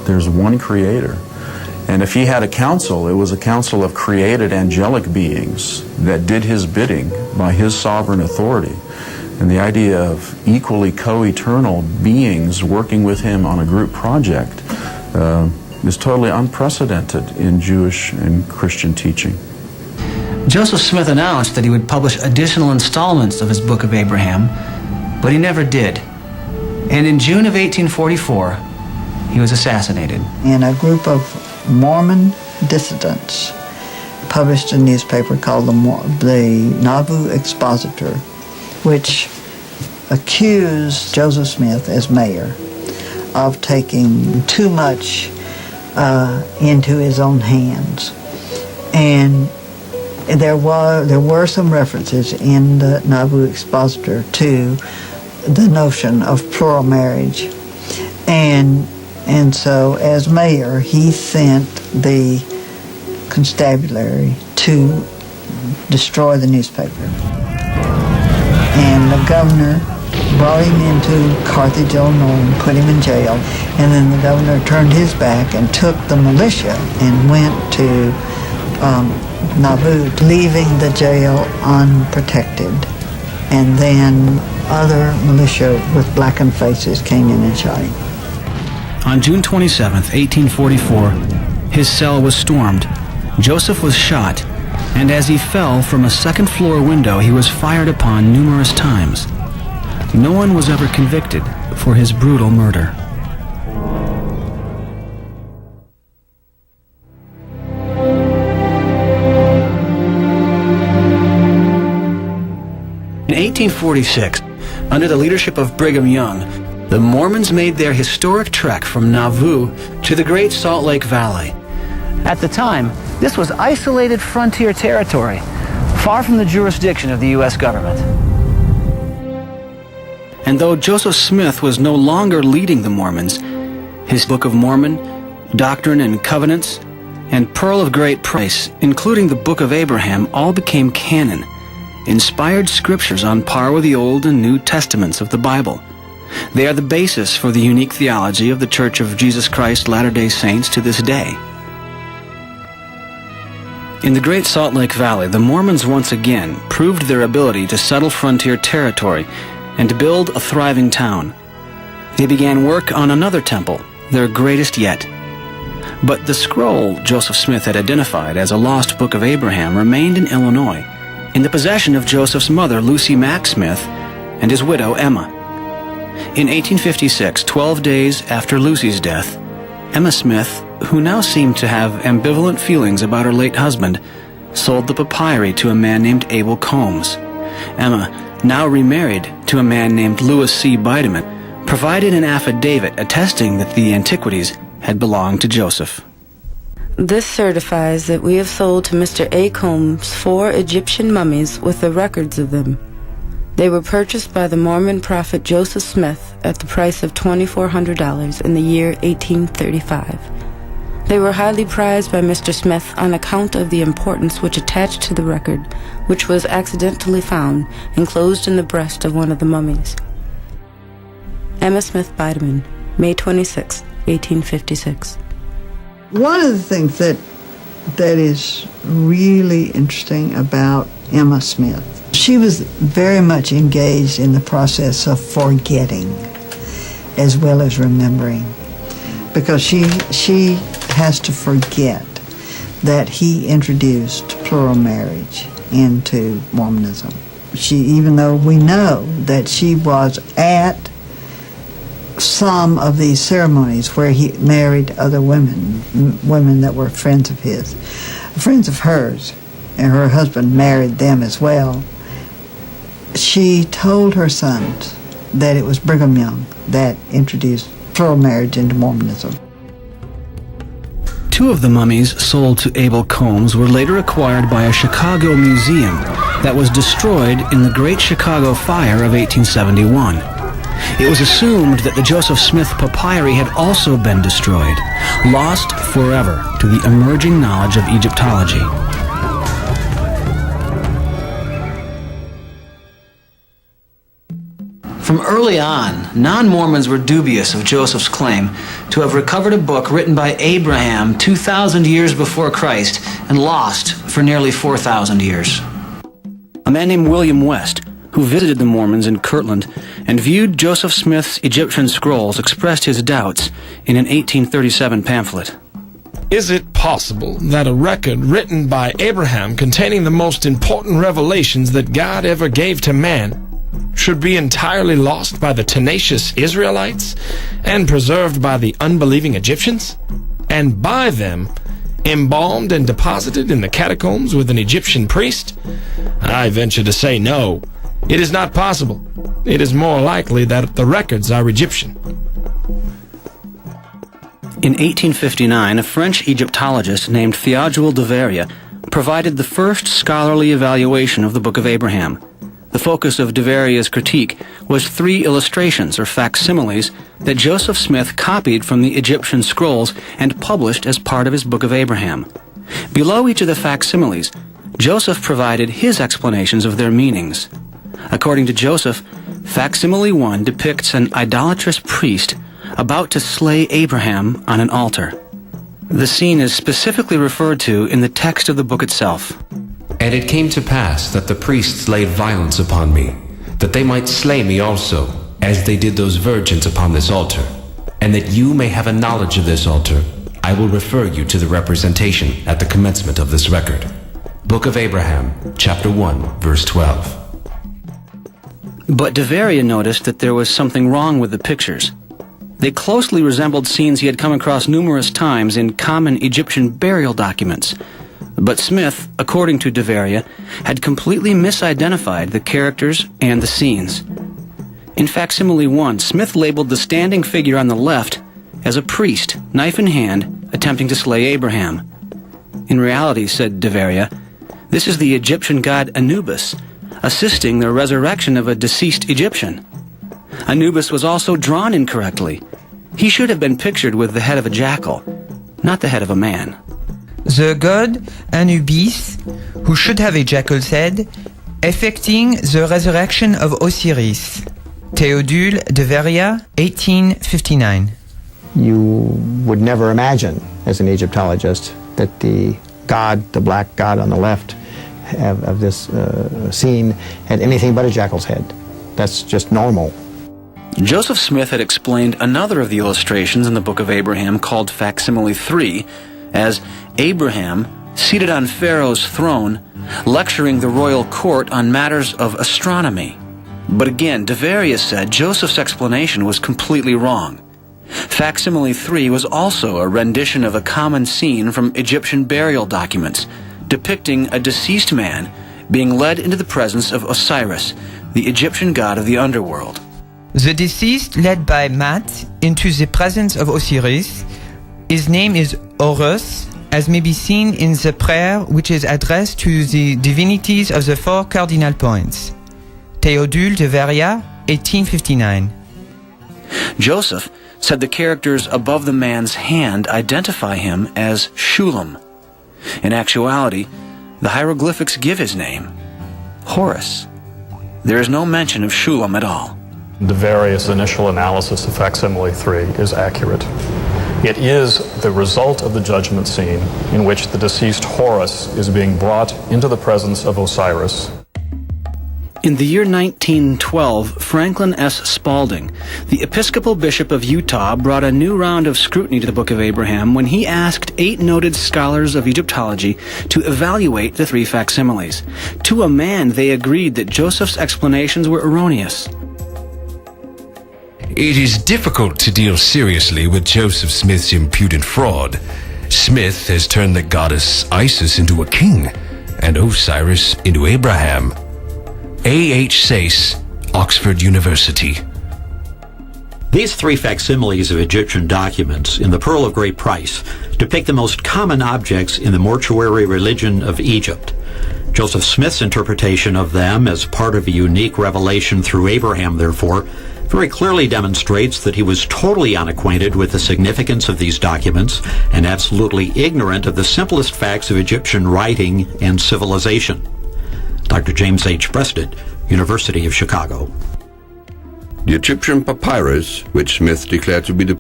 There's one creator. And if he had a council, it was a council of created angelic beings that did his bidding by his sovereign authority. And the idea of equally co-eternal beings working with him on a group project is totally unprecedented in Jewish and Christian teaching. Joseph Smith announced that he would publish additional installments of his Book of Abraham, but he never did. And in June of 1844, he was assassinated. And a group of Mormon dissidents published a newspaper called the Nauvoo Expositor, which accused Joseph Smith as mayor of taking too much into his own hands. And there were some references in the Nauvoo Expositor to the notion of plural marriage. And so as mayor, he sent the constabulary to destroy the newspaper. And the governor brought him into Carthage, Illinois, and put him in jail. And then the governor turned his back and took the militia and went to Nauvoo, leaving the jail unprotected. And then other militia with blackened faces came in and shot him. On June 27, 1844, his cell was stormed. Joseph was shot, and as he fell from a second-floor window, he was fired upon numerous times. No one was ever convicted for his brutal murder. In 1846, under the leadership of Brigham Young, the Mormons made their historic trek from Nauvoo to the Great Salt Lake Valley. At the time, this was isolated frontier territory, far from the jurisdiction of the U.S. government. And though Joseph Smith was no longer leading the Mormons, his Book of Mormon, Doctrine and Covenants, and Pearl of Great Price, including the Book of Abraham, all became canon, inspired scriptures on par with the Old and New Testaments of the Bible. They are the basis for the unique theology of the Church of Jesus Christ Latter-day Saints to this day. In the Great Salt Lake Valley, the Mormons once again proved their ability to settle frontier territory and to build a thriving town. They began work on another temple, their greatest yet. But the scroll Joseph Smith had identified as a lost Book of Abraham remained in Illinois, in the possession of Joseph's mother, Lucy Mack Smith, and his widow, Emma. In 1856, 12 days after Lucy's death, Emma Smith, who now seemed to have ambivalent feelings about her late husband, sold the papyri to a man named Abel Combs. Emma, now remarried to a man named Louis C. Bideman, provided an affidavit attesting that the antiquities had belonged to Joseph. This certifies that we have sold to Mr. A. Combs 4 Egyptian mummies with the records of them. They were purchased by the Mormon prophet Joseph Smith at the price of $2,400 in the year 1835. They were highly prized by Mr. Smith on account of the importance which attached to the record, which was accidentally found enclosed in the breast of one of the mummies. Emma Smith Bideman, May 26, 1856. One of the things that is really interesting about Emma Smith, she was very much engaged in the process of forgetting as well as remembering, because she has to forget that he introduced plural marriage into Mormonism. Even though we know that she was at some of these ceremonies where he married other women that were friends of his, friends of hers, and her husband married them as well. She told her sons that it was Brigham Young that introduced plural marriage into Mormonism. 2 of the mummies sold to Abel Combs were later acquired by a Chicago museum that was destroyed in the Great Chicago Fire of 1871. It was assumed that the Joseph Smith papyri had also been destroyed, lost forever to the emerging knowledge of Egyptology. From early on, non-Mormons were dubious of Joseph's claim to have recovered a book written by Abraham 2,000 years before Christ and lost for nearly 4,000 years. A man named William West, who visited the Mormons in Kirtland and viewed Joseph Smith's Egyptian scrolls, expressed his doubts in an 1837 pamphlet. Is it possible that a record written by Abraham containing the most important revelations that God ever gave to man should be entirely lost by the tenacious Israelites and preserved by the unbelieving Egyptians, and by them embalmed and deposited in the catacombs with an Egyptian priest? I venture to say no. It is not possible. It is more likely that the records are Egyptian. In 1859, a French Egyptologist named Théodule de Verrier provided the first scholarly evaluation of the Book of Abraham. The focus of de Verrier's critique was 3 illustrations or facsimiles that Joseph Smith copied from the Egyptian scrolls and published as part of his Book of Abraham. Below each of the facsimiles, Joseph provided his explanations of their meanings. According to Joseph, facsimile 1 depicts an idolatrous priest about to slay Abraham on an altar. The scene is specifically referred to in the text of the book itself. And it came to pass that the priests laid violence upon me, that they might slay me also, as they did those virgins upon this altar. And that you may have a knowledge of this altar, I will refer you to the representation at the commencement of this record. Book of Abraham, chapter 1, verse 12. But de Verrier noticed that there was something wrong with the pictures. They closely resembled scenes he had come across numerous times in common Egyptian burial documents. But Smith, according to de Verrier, had completely misidentified the characters and the scenes. In facsimile 1, Smith labeled the standing figure on the left as a priest, knife in hand, attempting to slay Abraham. In reality, said de Verrier, this is the Egyptian god Anubis, assisting the resurrection of a deceased Egyptian. Anubis was also drawn incorrectly. He should have been pictured with the head of a jackal, not the head of a man. The god Anubis, who should have a jackal's head, effecting the resurrection of Osiris. Théodule de Verrier, 1859. You would never imagine, as an Egyptologist, that the god, the black god on the left of this scene, had anything but a jackal's head. That's just normal. Joseph Smith had explained another of the illustrations in the Book of Abraham, called facsimile 3, as Abraham seated on Pharaoh's throne, lecturing the royal court on matters of astronomy. But again, de Verrier said Joseph's explanation was completely wrong. Facsimile 3 was also a rendition of a common scene from Egyptian burial documents, depicting a deceased man being led into the presence of Osiris, the Egyptian god of the underworld. The deceased led by Mat into the presence of Osiris. His name is Horus, as may be seen in the prayer which is addressed to the divinities of the 4 cardinal points. Théodule de Verrier, 1859. Joseph said the characters above the man's hand identify him as Shulam. In actuality, the hieroglyphics give his name, Horus. There is no mention of Shulam at all. De Verrier's initial analysis of facsimile 3 is accurate. It is the result of the judgment scene in which the deceased Horus is being brought into the presence of Osiris. In the year 1912, Franklin S. Spalding, the Episcopal Bishop of Utah, brought a new round of scrutiny to the Book of Abraham when he asked 8 noted scholars of Egyptology to evaluate the 3 facsimiles. To a man, they agreed that Joseph's explanations were erroneous. It is difficult to deal seriously with Joseph Smith's impudent fraud. Smith has turned the goddess Isis into a king, and Osiris into Abraham. A.H. Sayce, Oxford University. These 3 facsimiles of Egyptian documents in the Pearl of Great Price depict the most common objects in the mortuary religion of Egypt. Joseph Smith's interpretation of them as part of a unique revelation through Abraham, therefore, very clearly demonstrates that he was totally unacquainted with the significance of these documents and absolutely ignorant of the simplest facts of Egyptian writing and civilization. Dr. James H. Breasted, University of Chicago. The Egyptian papyrus, which Smith declared to be the